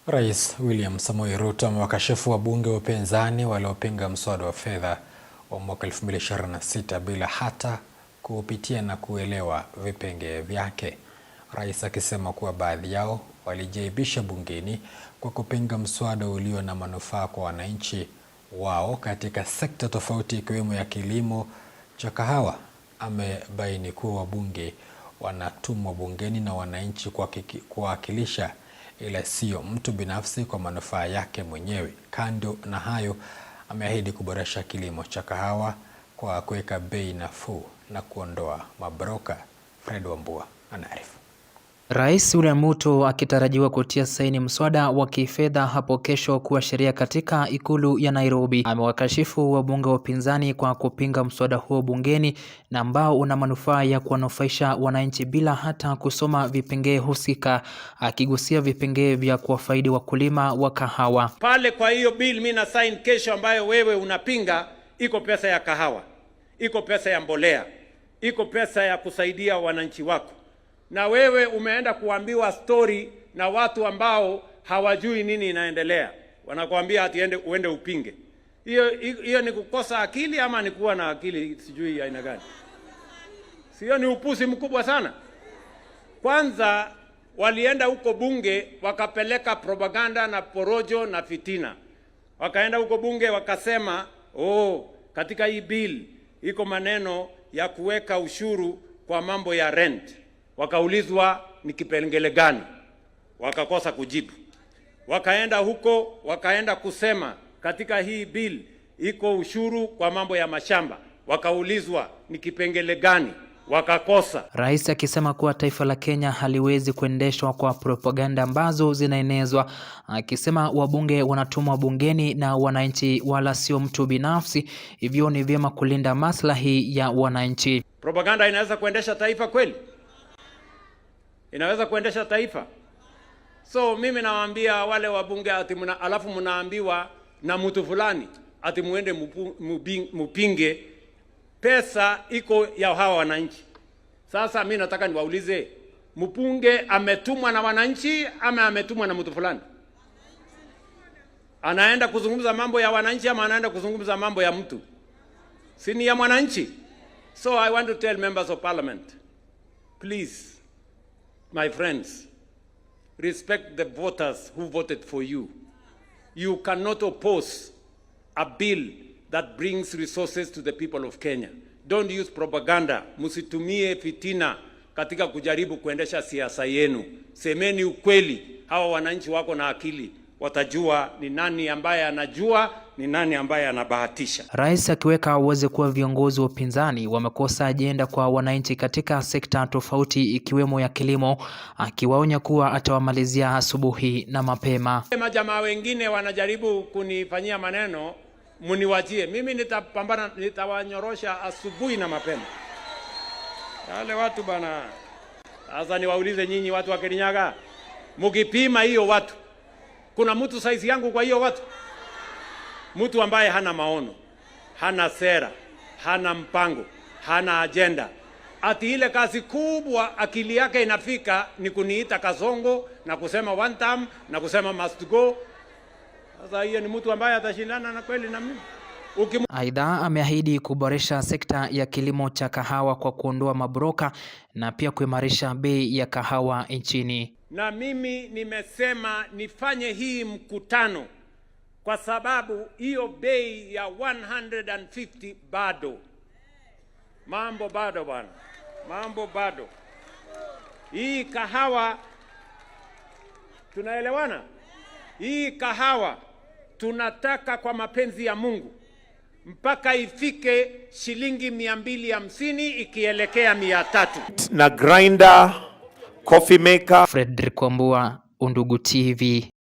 Rais William Samoei Ruto amewakashifu wabunge wa upinzani waliopinga mswada wa fedha wa mwaka 2026 bila hata kuupitia na kuelewa vipengee vyake. Rais akisema kuwa baadhi yao walijaibisha bungeni kwa kupinga mswada ulio na manufaa kwa wananchi wao katika sekta tofauti ikiwemo ya kilimo cha kahawa. Amebaini kuwa wabunge wanatumwa bungeni na wananchi kuwakilisha ila sio mtu binafsi kwa manufaa yake mwenyewe. Kando na hayo, ameahidi kuboresha kilimo cha kahawa kwa kuweka bei nafuu na kuondoa mabroka. Fred Wambua anaarifu. Rais William Ruto akitarajiwa kutia saini mswada wa kifedha hapo kesho kuwa sheria katika ikulu ya Nairobi, amewakashifu wabunge wa upinzani kwa kupinga mswada huo bungeni na ambao una manufaa ya kuwanufaisha wananchi bila hata kusoma vipengee husika, akigusia vipengee vya kuwafaidi wakulima wa kahawa. Pale kwa hiyo bill mimi na sign kesho ambayo wewe unapinga, iko pesa ya kahawa, iko pesa ya mbolea, iko pesa ya kusaidia wananchi wako. Na wewe umeenda kuambiwa story na watu ambao hawajui nini inaendelea. Wanakuambia ati uende upinge. Hiyo ni kukosa akili ama ni kuwa na akili sijui aina gani? Sio, ni upuzi mkubwa sana. Kwanza walienda huko bunge wakapeleka propaganda na porojo na fitina. Wakaenda huko bunge wakasema, katika hii bill iko maneno ya kuweka ushuru kwa mambo ya rent. Wakaulizwa ni kipengele gani, wakakosa kujibu. Wakaenda huko wakaenda kusema katika hii bill iko ushuru kwa mambo ya mashamba, wakaulizwa ni kipengele gani, wakakosa. Rais akisema kuwa taifa la Kenya haliwezi kuendeshwa kwa propaganda ambazo zinaenezwa, akisema wabunge wanatumwa bungeni na wananchi wala sio mtu binafsi, hivyo ni vyema kulinda maslahi ya wananchi. Propaganda inaweza kuendesha taifa kweli? Inaweza kuendesha taifa? So mimi nawaambia wale wabunge ati alafu mnaambiwa na mtu fulani ati muende mupinge, pesa iko ya hawa wananchi. Sasa mimi nataka niwaulize, mpunge ametumwa na wananchi ama ametumwa na mtu fulani? Anaenda kuzungumza mambo ya wananchi ama anaenda kuzungumza mambo ya mtu? Si ni ya mwananchi? So I want to tell members of parliament, please, my friends, respect the voters who voted for you. You cannot oppose a bill that brings resources to the people of Kenya. Don't use propaganda. Musitumie fitina katika kujaribu kuendesha siasa yenu. Semeni ukweli. Hawa wananchi wako na akili, watajua ni nani ambaye anajua, ni nani ambaye anabahatisha. Rais akiweka wazi kuwa viongozi wa upinzani wamekosa ajenda kwa wananchi katika sekta tofauti ikiwemo ya kilimo, akiwaonya kuwa atawamalizia asubuhi na mapema. Majamaa wengine wanajaribu kunifanyia maneno, muniwachie. Mimi nitapambana, nitawanyorosha asubuhi na mapema. Wale watu bana. Sasa niwaulize nyinyi watu wa Kirinyaga, mukipima hiyo watu, kuna mtu saizi yangu kwa hiyo watu? Mtu ambaye hana maono, hana sera, hana mpango, hana agenda. Ati ile kazi kubwa akili yake inafika ni kuniita kasongo na kusema one term na kusema must go. Sasa hiyo ni mtu ambaye atashindana na kweli na mimi? Aidha, ameahidi kuboresha sekta ya kilimo cha kahawa kwa kuondoa mabroka na pia kuimarisha bei ya kahawa nchini. Na mimi nimesema nifanye hii mkutano kwa sababu hiyo bei ya 150 bado. Mambo bado bwana. Mambo bado. Hii kahawa tunaelewana? Hii kahawa tunataka kwa mapenzi ya Mungu mpaka ifike shilingi 250 ikielekea 300. Na grinder, coffee maker. Fredrick Wambua, Undugu TV.